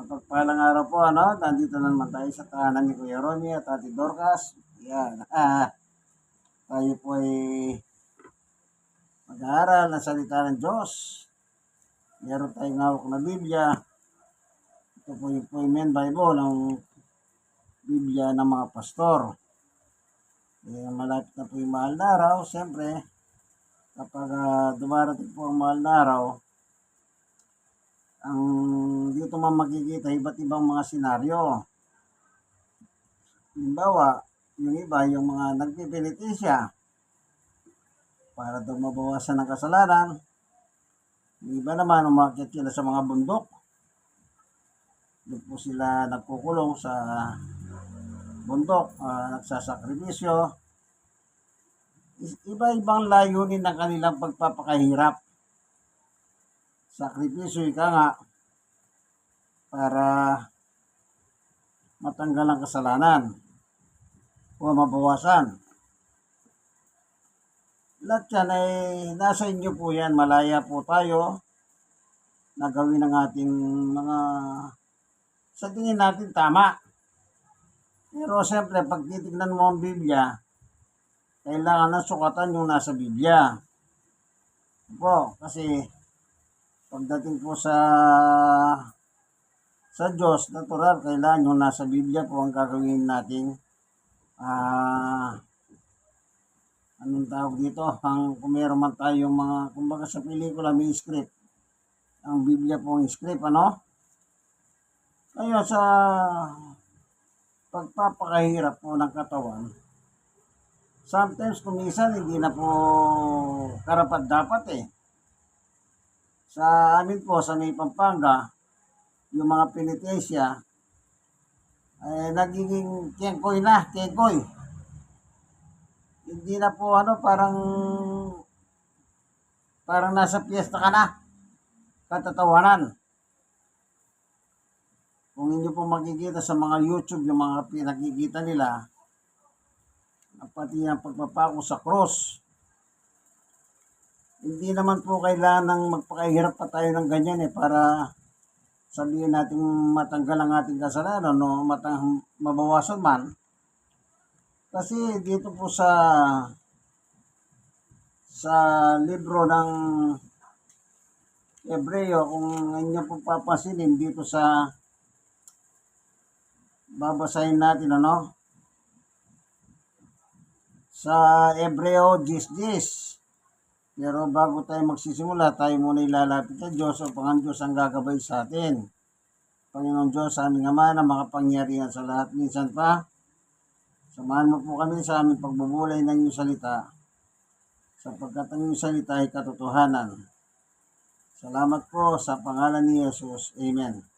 Mapagpalang araw po, ano? Nandito na naman tayo sa tahanan ni Kuya Ronnie at Ate Dorcas. Yan. Tayo po ay mag-aaral ng salita ng Diyos. Meron tayong hawak na Biblia. Ito po yung Poimen Bible, ng Biblia ng mga pastor. Malapit na po yung mahal na araw. Siyempre, kapag dumarating po ang mahal na araw, ang dito man makikita iba't ibang mga senaryo. Halimbawa, yung iba, yung mga nagpipilitisya para daw mabawasan ng kasalanan. Yung iba naman, umakyat sila sa mga bundok. Doon po sila nagkukulong sa bundok, nagsasakripisyo. Iba-ibang layunin ng kanilang pagpapakahirap. Sakripisyo, ika nga, para matanggal ang kasalanan o mabawasan. Lahat yan ay nasa inyo po yan. Malaya po tayo na gawin ang ating mga sa tingin natin tama. Pero siyempre, pag titignan mo ang Biblia, kailangan na sukatan yung nasa Biblia. Po, kasi pagdating po sa Diyos, natural, kailangan yung nasa Biblia po ang gagawin natin. Anong tawag dito? Kung meron man tayong mga, kumbaga sa pelikula may script. Ang Biblia po ang script, ano? Ngayon sa pagpapakahirap po ng katawan, sometimes kumisan hindi na po karapat dapat eh. Sa amin po, sa may Pampanga, yung mga penitensya, nagiging kengkoy na, kengkoy. Hindi na po parang nasa piyesta ka na, katatawanan. Kung inyo po makikita sa mga YouTube, yung mga pinakikita nila, pati ang pagpapako sa cross, hindi naman po kailangan ng magpakahirap pa tayo ng ganyan para sabihin natin matanggal ang ating kasalanan o mabawasan man. Kasi dito po sa libro ng Hebreo, kung inyo po papasinin dito sa babasahin natin sa Hebreo 10:10. Pero bago tayo magsisimula, tayo muna ilalapit sa Diyos upang ang Diyos ang gagabay sa atin. Panginoon Diyos, aming Ama na makapangyarihan sa lahat, minsan pa, samahan mo po kami sa aming pagbubulay ng iyong salita, sapagkat ang iyong salita ay katotohanan. Salamat po sa pangalan ni Jesus. Amen.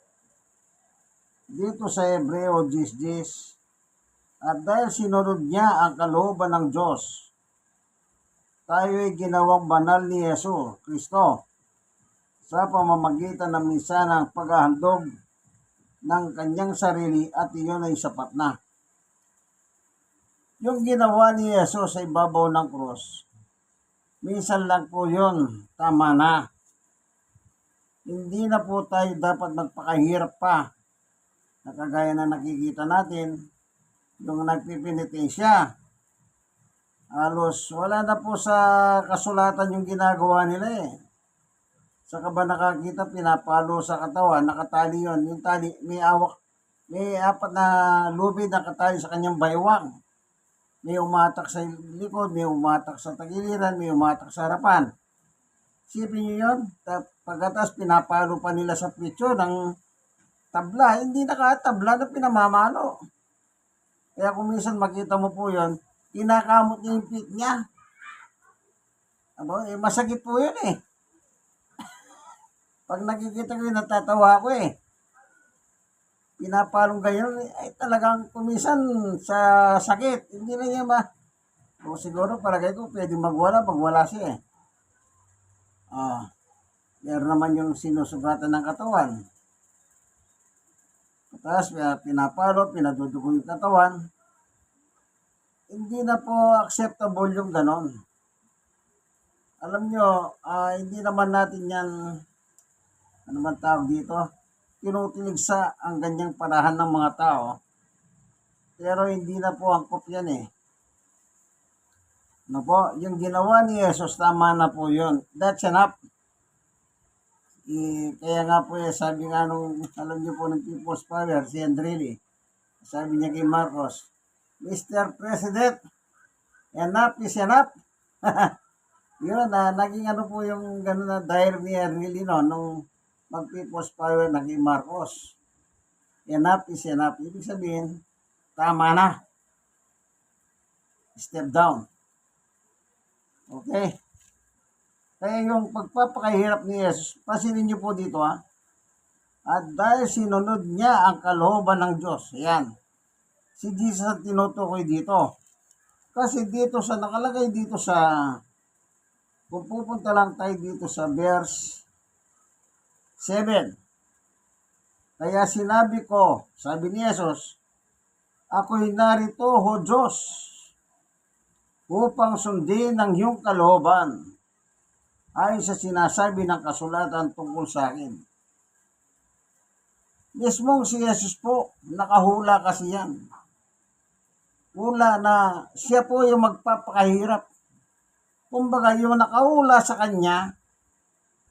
Dito sa Hebreo 10:10, at dahil sinunod niya ang kalooban ng Diyos, tayo ay ginawang banal ni Yesu Kristo sa pamamagitan ng misanang paghahandog ng kanyang sarili, at iyon ay sapat na. Yung ginawa ni Yesu sa ibabaw ng krus, minsan lang po yun, tama na. Hindi na po tayo dapat magpakahirap pa, na kagaya na nakikita natin, yung nagpipinitensya. Halos wala na po sa kasulatan yung ginagawa nila eh. Saka ba nakakita, pinapalo sa katawan, nakatali yon. Yung tali, may apat na lubid na katali sa kanyang baywang. May umatak sa likod, may umatak sa tagiliran, may umatak sa harapan. Sipin nyo yun, pagkatas pinapalo pa nila sa picture ng tabla, hindi nakatabla na pinamamalo. Kaya kung minsan makita mo po yun, kinakamot niya yung pit niya. Masakit po yun eh. Pag nakikita ko yun, natatawa ako eh. Pinapalong ganyan, ay talagang kumisan sa sakit. Hindi na niya o siguro para kayo pwede magwala siya eh. Meron naman yung sinusugatan ng katawan. Tapos pinapalo, pinadudugo yung katawan. Hindi na po acceptable yung ganon. Alam nyo, hindi naman natin yan, ano man tawag dito, kinutiligsa ang ganyang parahan ng mga tao. Pero hindi na po angkop yan eh. Ano po, yung ginawa ni Jesus, tama na po yun. That's enough. Kaya nga po sabi nga nung, alam niyo po ng People's Power, si Andrelli, sabi niya kay Marcos, Mr. President, enough is enough. Yun, naging ano po yung gano'n na dahil ni Andrelli no, nung mag-People's Power na kay Marcos. Enough is enough. Ibig sabihin, tama na. Step down. Okay? Kaya yung pagpapakahirap ni Jesus, pasinin niyo po dito At dahil sinunod niya ang kalooban ng Diyos. Ayan. Si Jesus ang tinutukoy dito. Kasi dito sa nakalagay dito sa, kung pupunta lang tayo dito sa verse 7. Kaya sinabi ko, sabi ni Jesus, ako'y narito, ho Diyos, upang sundin ang iyong kalooban ayon sa sinasabi ng kasulatan tungkol sa akin. Mismong si Jesus po, nakahula kasi yan. Hula na siya po yung magpapakahirap. Kumbaga yung nakahula sa kanya,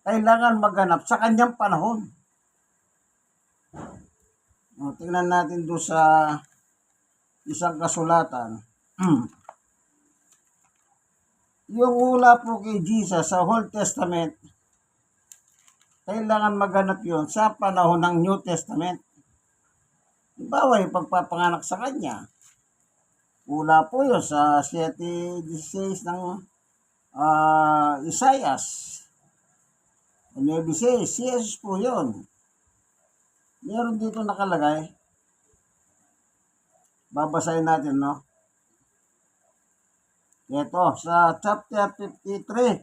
kailangan maganap sa kanyang panahon. Tingnan natin doon sa isang kasulatan. Yung hula po kay Jesus sa Old Testament, kailangan maganap yon sa panahon ng New Testament. Halimbawa, yung pagpapanganak sa kanya, hula po yun sa 7:16 ng Isaias. 9:6, si Jesus po yun. Meron dito nakalagay, babasahin natin, no? Ito, sa chapter 53,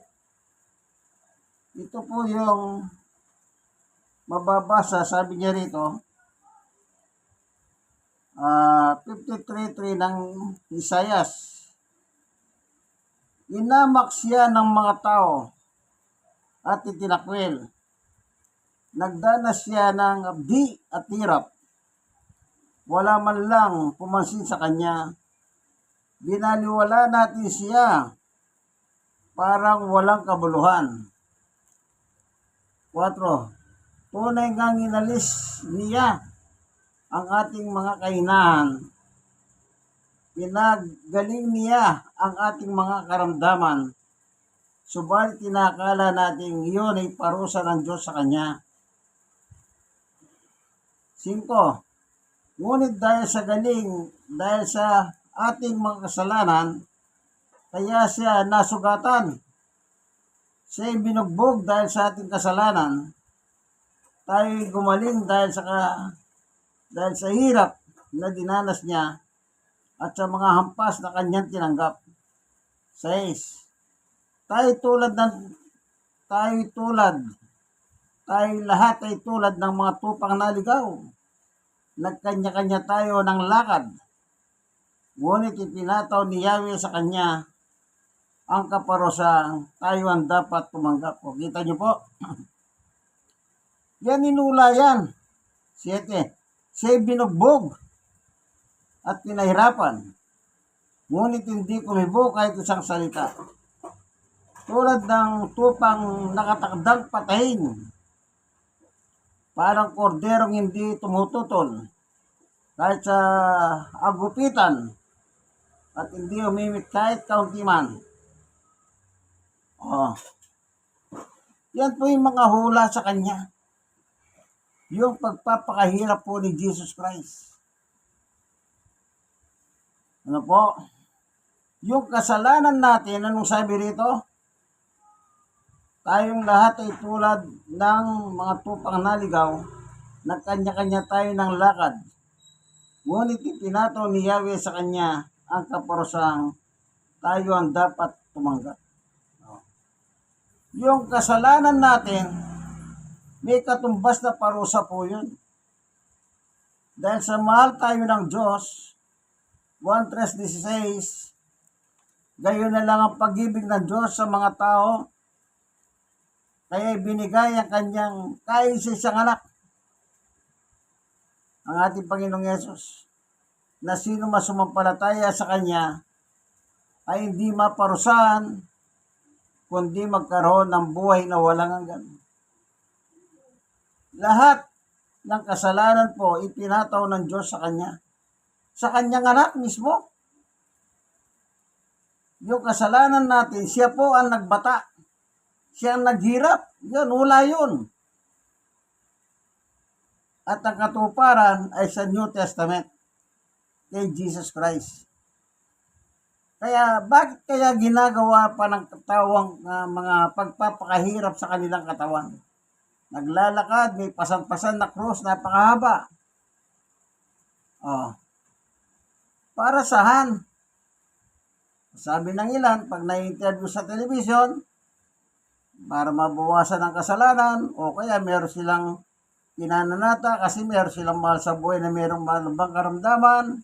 ito po yung mababasa, sabi niya rito, 53:3 ng Isaias. Inamak siya ng mga tao at itinakwil. Nagdanas siya ng abdi at hirap. Wala man lang pumansin sa kanya. Binaliwala natin siya, parang walang kabuluhan. 4. Tunay ngang inalis niya ang ating mga kainahan. Pinagaling niya ang ating mga karamdaman. Subalit tinakala natin iyon ay parusa ng Diyos sa kanya. 5. Ngunit dahil sa ating mga kasalanan, kaya siya nasugatan. Siya binugbog dahil sa ating kasalanan. Tayo gumaling dahil sa hirap na dinanas niya at sa mga hampas na kanyang tinanggap. 6. Tayo lahat ay tulad ng mga tupang naligaw. Nagkanya-kanya tayo ng lakad. Ngunit ipinataw ni Yahweh sa kanya ang kaparusang tayo ang dapat tumanggap. O, kita niyo po? Yan inula yan. 7. Siya'y binugbog at pinahirapan. Ngunit hindi kumibo kahit isang salita. Tulad ng tupang nakatakdang patayin. Parang korderong hindi tumututol kahit sa agupitan. At hindi umimik kahit kaunti man. Yan po yung mga hula sa kanya. Yung pagpapakahirap po ni Jesus Christ. Ano po? Yung kasalanan natin, anong sabi rito? Tayong lahat ay tulad ng mga tupang naligaw, nagkanya-kanya tayo ng lakad. Ngunit ipinataw ni Yahweh sa kanya ang kaparusang tayo ang dapat tumanggap. Yung kasalanan natin, may katumbas na parusa po yun. Dahil sa mahal tayo ng Diyos, 1:16, gayon na lang ang pag-ibig ng Diyos sa mga tao, kaya binigay ang kanyang kaisa-isang anak ang ating Panginoong Yesus, na sino masumampalataya sa Kanya ay hindi maparusahan, kundi magkaroon ng buhay na walang hanggan. Lahat ng kasalanan po ipinataw ng Diyos sa Kanya. Sa Kanyang anak mismo. Yung kasalanan natin, siya po ang nagbata. Siya ang naghirap. Yun, wala yun. At ang katuparan ay sa New Testament kay Jesus Christ. Kaya bakit kaya ginagawa pa ng katawang mga pagpapakahirap sa kanilang katawan? Naglalakad, may pasan-pasan na krus, napakahaba. Oh. Para saan? Sabi ng ilan, pag na-interview sa television, para mabawasan ang kasalanan, o kaya meron silang pinananata kasi meron silang mahal sa buhay na merong malabang karamdaman,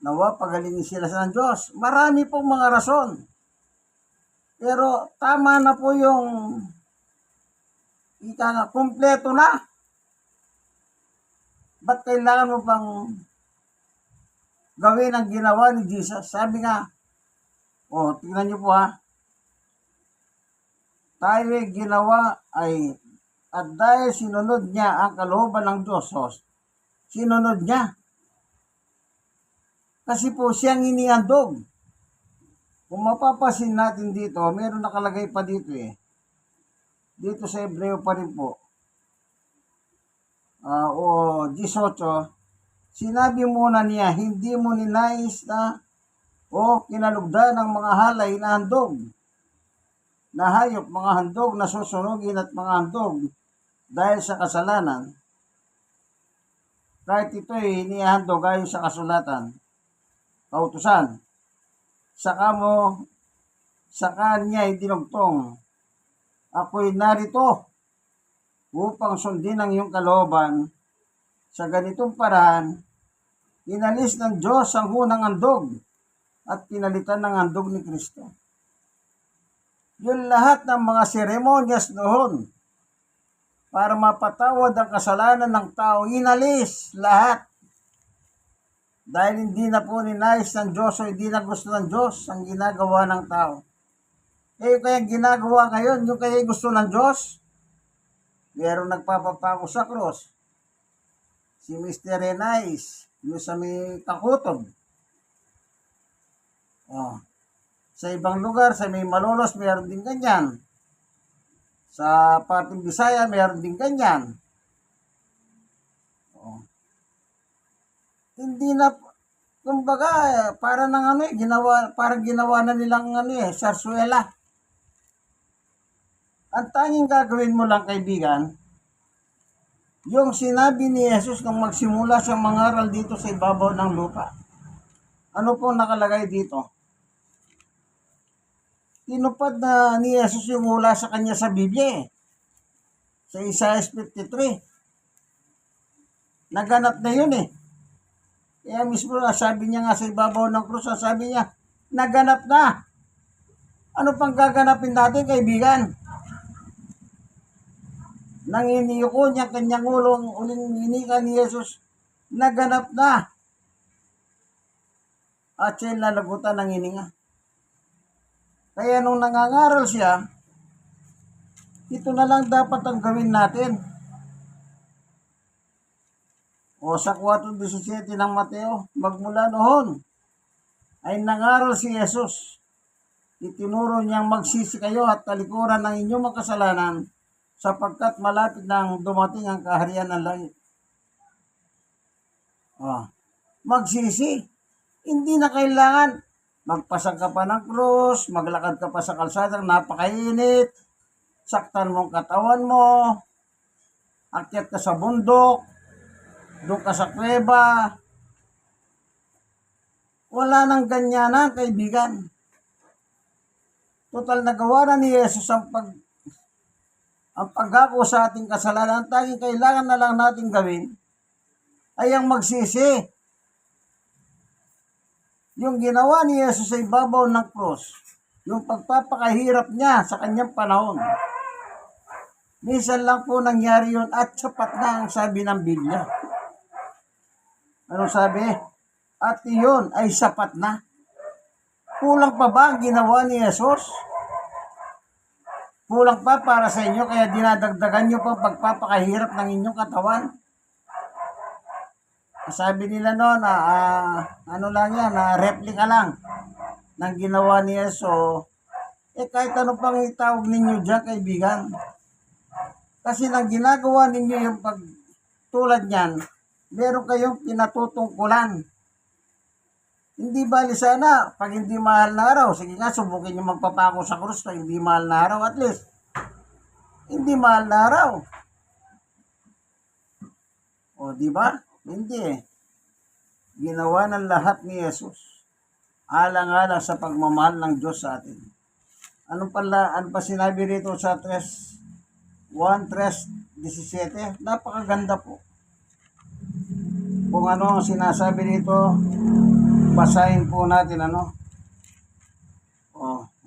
nawa pagalingin sila sa Diyos. Marami pong mga rason. Pero tama na po yung kumpleto na. Ba't kailangan mo pang gawin ang ginawa ni Jesus? Sabi nga, tingnan niyo po ha, tayo ginawa ay, at dahil sinunod niya ang kalooban ng Diyos, sinunod niya. Kasi po siyang inihandog. Kung mapapasin natin dito, meron nakalagay pa dito Dito sa Hebreo pa rin po. 18, sinabi muna niya, hindi mo ninais na kinalugdan ng mga halay na handog, na hayop, mga handog na susunugin at mga handog dahil sa kasalanan. Kahit ito'y inihandog ayon sa kasulatan, kautusan, saka niya dinugtong, ako'y narito upang sundin ang iyong kalooban. Sa ganitong paraan, inalis ng Diyos ang unang handog at pinalitan ng handog ni Kristo. Yung lahat ng mga seremonyas noon para mapatawad ang kasalanan ng tao, inalis lahat. Dahil hindi na po ninais ng Diyos o hindi na gusto ng Diyos ang ginagawa ng tao. Kaya ginagawa ngayon, yung kaya gusto ng Diyos, mayroong nagpapapako sa cross. Si Mr. Renais, yung sa may Kakutob. Sa ibang lugar, sa may Malolos, mayroon din ganyan. Sa parting Bisaya, mayroon din ganyan. Hindi na, kumbaga, para ng parang ginawa na nilang sarsuela. Ang tanging gagawin mo lang, kaibigan, yung sinabi ni Jesus nung magsimula siyang mangaral dito sa ibabaw ng lupa. Ano po nakalagay dito? Tinupad na ni Jesus yung mula sa kanya sa Biblia sa Isaiah 53. Naganap na yun Kaya mismo sabi niya nga sa ibabaw ng krus, sabi niya, naganap na. Ano pang gaganapin natin, kaibigan? Nang iniyuko niya kanyang uling inika ni Jesus, naganap na. At siya'y lalagutan ng hininga. Kaya nung nangangaral siya, ito na lang dapat ang gawin natin. Sa 4:17 ng Mateo, magmula noon ay nangaral si Jesus. Itinuro niyang magsisi kayo at talikuran ng inyong mga kasalanan sapagkat malapit nang dumating ang kaharian ng langit. Magsisi. Hindi na kailangan magpasang ka pa ng krus, maglakad ka pa sa kalsadang napakainit, saktan mong katawan mo, akyat ka sa bundok, doon ka sa kuweba. Wala nang ganyanan, kaibigan. Total nagawa na ni Jesus ang paghako sa ating kasalanan. Ang tanging kailangan na lang natin gawin ay ang magsisi. Yung ginawa ni Jesus sa ibabaw ng krus, yung pagpapakahirap niya sa kanyang panahon, minsan lang po nangyari yun at sapat na ang sabi ng Biblia. Anong sabi? At iyon ay sapat na. Kulang pa ba ang ginawa ni Jesus? Kulang pa para sa inyo kaya dinadagdagan nyo pang pagpapakahirap ng inyong katawan? Sabi nila noon na ano lang yan, replika lang ng ginawa ni Jesus. Kahit ano pang itawag ninyo dyan, kaibigan. Kasi nang ginagawa ninyo yung tulad niyan, meron kayong pinatutungkulan. Hindi bali sana, pag hindi mahal na araw, sige nga, subukin nyo magpapako sa krus pag hindi mahal na araw, at least. Hindi mahal na araw. O, di ba? Hindi eh. Ginawa ng lahat ni Jesus. Alang-alang sa pagmamahal ng Diyos sa atin. Ano pa sinabi rito sa 1:3-17? Napakaganda po. Kung ano ang sinasabi dito, basahin po natin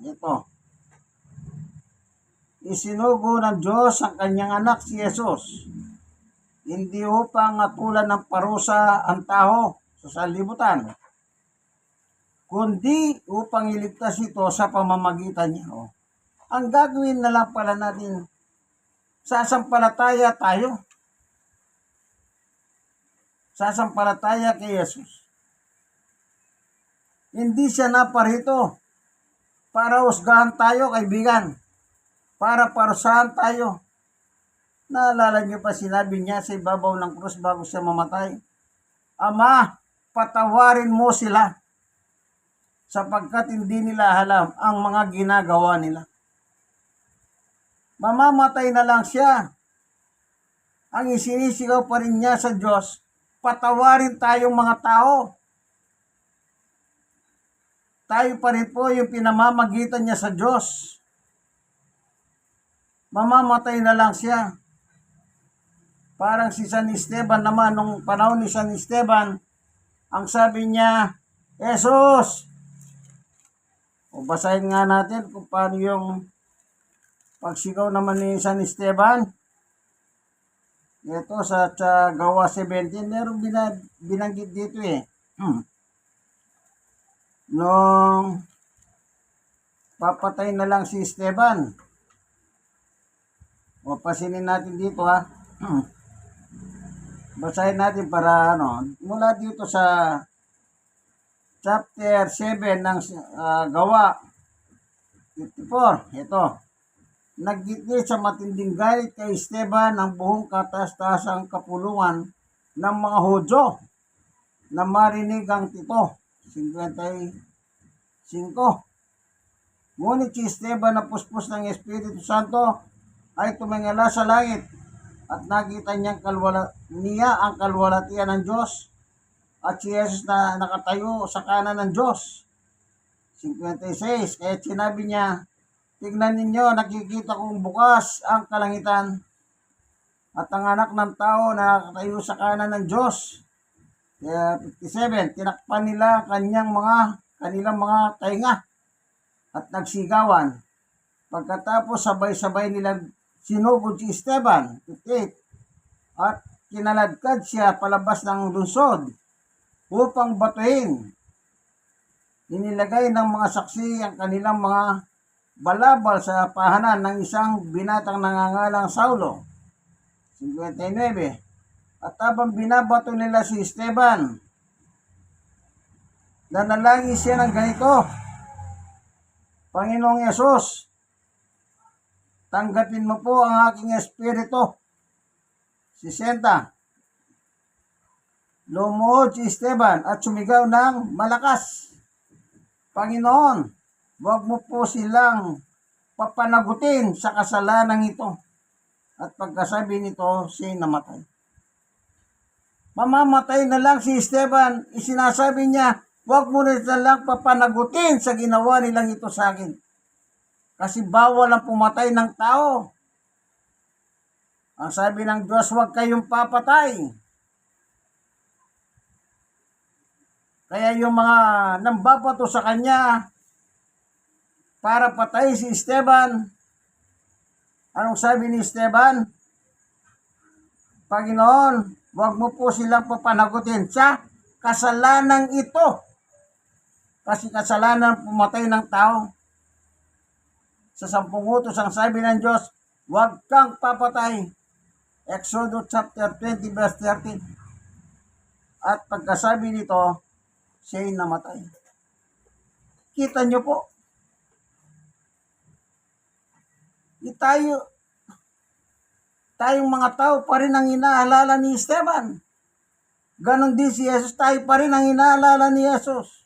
ito. Isinugo ng Diyos ang kanyang anak si Jesus, hindi upang atulan ng parusa ang tao sa sanlibutan, kundi upang iligtas ito sa pamamagitan niya. Ang gagawin na lang pala natin, sasampalataya tayo. Sasampalataya kay Jesus. Hindi siya naparito para husgahan tayo, kaibigan. Para parusahan tayo. Naalala niyo pa sinabi niya sa ibabaw ng krus bago siya mamatay? Ama, patawarin mo sila sapagkat hindi nila alam ang mga ginagawa nila. Mamamatay na lang siya. Ang isinisigaw pa rin niya sa Diyos, patawarin tayong mga tao. Tayo pa rin po yung pinamamagitan niya sa Diyos. Mamamatay na lang siya. Parang si San Esteban naman, nung panahon ni San Esteban, ang sabi niya, Jesus! O basahin nga natin kung paano yung pagsigaw naman ni San Esteban. Ito sa Gawa 17, meron binanggit dito eh. Nung papatay na lang si Esteban. O pasinin natin dito ha. Basahin natin para mula dito sa chapter 7 ng Gawa 54. Ito. Naggitni sa matinding galit kay Esteban ang buong kataas-taasang kapulungan ng mga Hudyo na marinig ang tito. 55. Ngunit si Esteban na puspos ng Espiritu Santo ay tumingala sa langit at nakita niya ang kalwalatian ng Diyos at si Jesus na nakatayo sa kanan ng Diyos. 56. Kaya sinabi niya, tignan ninyo, nakikita kong bukas ang kalangitan at ang anak ng tao na nakatayo sa kanan ng Diyos. Kaya 57. Tinakpan nila kanilang mga tainga at nagsigawan. Pagkatapos sabay-sabay nilang sinugod si Esteban, 58, at kinaladkad siya palabas ng lungsod upang batuhin. Inilagay ng mga saksi ang kanilang mga balabal sa pahanan ng isang binatang nangangalang Saulo, 59. At habang binabato nila si Esteban, nanalangin siya ng ganito, Panginoong Yesus, tanggapin mo po ang aking espiritu. 60. Lumuhod si Esteban at sumigaw ng malakas, Panginoon, huwag mo po silang papanagutin sa kasalanan ito. At pagkasabi nito, siya namatay. Mamamatay na lang si Esteban, isinasabi niya, huwag mo na lang papanagutin sa ginawa nilang ito sa akin. Kasi bawal ang pumatay ng tao. Ang sabi ng Diyos, huwag kayong papatay. Kaya yung mga nambabato sa kanya para patay si Esteban, anong sabi ni Esteban? Panginoon, huwag mo po silang papanagutin sa kasalanan ito. Kasi kasalanan pumatay ng tao. Sa 10 utos ang sabi ng Diyos, huwag kang papatay. Exodus chapter 20 verse 13. At pagkasabi nito, siya'y namatay. Kita nyo po, tayong mga tao pa rin ang inaalala ni Esteban. Ganon din si Jesus, tayo pa rin ang inaalala ni Jesus.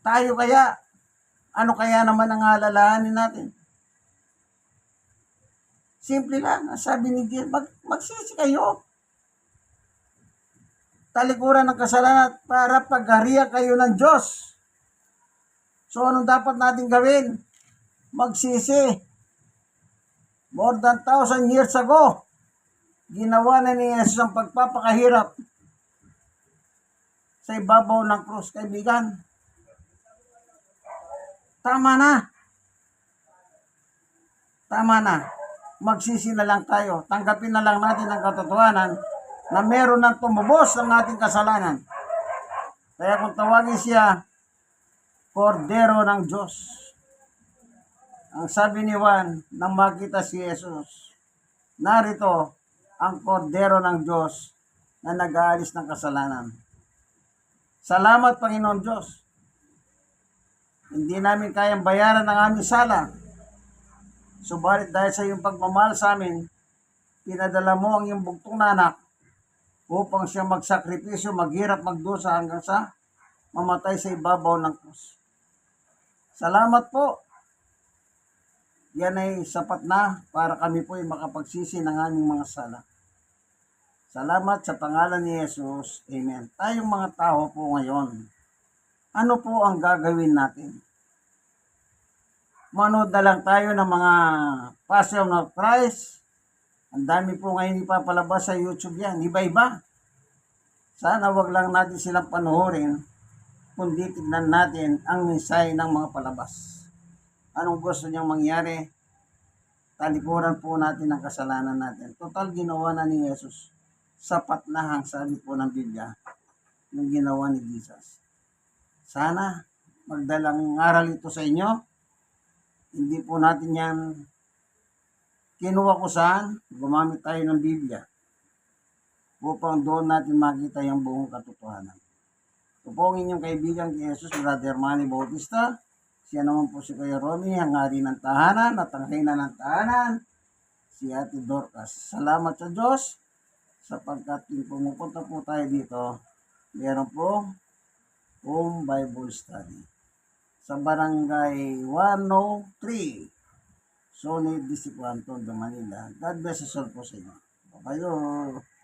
Tayo kaya, ano kaya naman ang aalalahanin natin? Simple lang, sabi ni Jesus, magsisi kayo. Talikuran ng kasalanan para paghariya kayo ng Diyos. So anong dapat natin gawin? Magsisi. More than 1,000 years ago, ginawa na ni Jesus ang pagpapakahirap sa ibabaw ng krus. Kaibigan, tama na. Tama na. Magsisi na lang tayo. Tanggapin na lang natin ang katotohanan na meron ng tumubos ng ating kasalanan. Kaya kung tawagin siya, Kordero ng Diyos. Ang sabi ni Juan, nang makita si Jesus, narito ang Kordero ng Diyos na nag-aalis ng kasalanan. Salamat, Panginoon Diyos. Hindi namin kayang bayaran ang aming sala. Subalit dahil sa iyong pagmamahal sa amin, pinadala mo ang iyong bugtong na anak upang siya magsakripisyo, maghirap, magdusa hanggang sa mamatay sa ibabaw ng krus. Salamat po. Yan ay sapat na para kami po ay makapagsisi ng aming mga sala. Salamat sa pangalan ni Jesus. Amen. Tayong mga tao po ngayon, ano po ang gagawin natin? Manood na lang tayo ng mga Passion of Christ. Ang dami po ngayon ipapalabas sa YouTube yan. Iba-iba. Sana wag lang natin silang panuorin, kundi tignan natin ang mensahe ng mga palabas. Anong gusto niyang mangyari? Talikuran po natin ang kasalanan natin. Total ginawa na ni Jesus. Sapat na ang sabi po ng Biblia yung ginawa ni Jesus. Sana magdalang aral ito sa inyo. Hindi po natin yan kinuha ko saan, gumamit tayo ng Biblia upang doon natin makita yung buong katotohanan. Ito po ang inyong kaibigan kay Jesus, Brother Manny Bautista. Siya naman po si Kuya Romy, ang hari ng tahanan at ang reyna ng tahanan, si Ate Dorcas. Salamat sa Diyos sapagkat pumupunta po tayo dito, meron po home Bible study sa Barangay 103. Sonny Discipulan, Tondo, Manila. God bless us all po sa inyo. Bye-bye.